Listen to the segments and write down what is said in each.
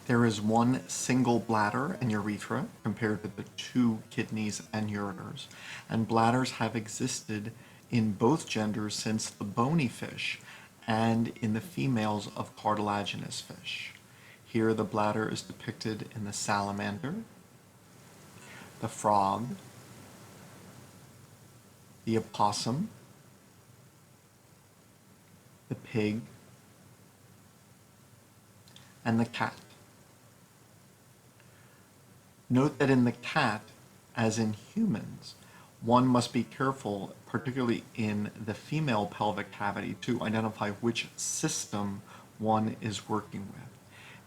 There is one single bladder and urethra compared to the two kidneys and ureters, and bladders have existed in both genders since the bony fish and in the females of cartilaginous fish. Here the bladder is depicted in the salamander, the frog, the opossum, the pig, and the cat. Note that in the cat, as in humans, one must be careful, particularly in the female pelvic cavity, to identify which system one is working with.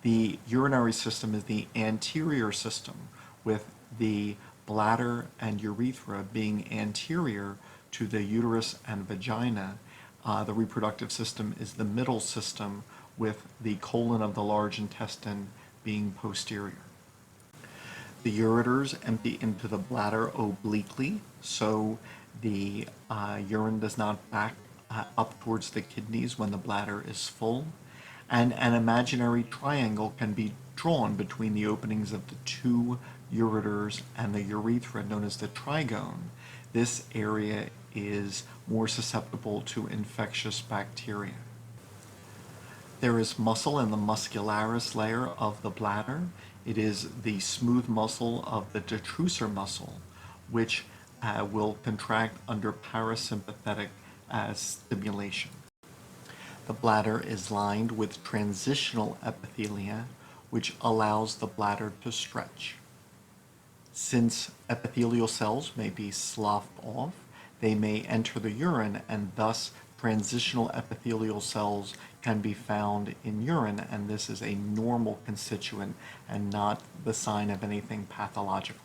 The urinary system is the anterior system, with the bladder and urethra being anterior to the uterus and vagina. The reproductive system is the middle system, with the colon of the large intestine being posterior. The ureters empty into the bladder obliquely, so the urine does not back up towards the kidneys when the bladder is full. And an imaginary triangle can be drawn between the openings of the two ureters and the urethra, known as the trigone. This area is more susceptible to infectious bacteria. There is muscle in the muscularis layer of the bladder. It is the smooth muscle of the detrusor muscle, which will contract under parasympathetic stimulation. The bladder is lined with transitional epithelia, which allows the bladder to stretch. Since epithelial cells may be sloughed off, they may enter the urine, and thus transitional epithelial cells can be found in urine, and this is a normal constituent and not the sign of anything pathological.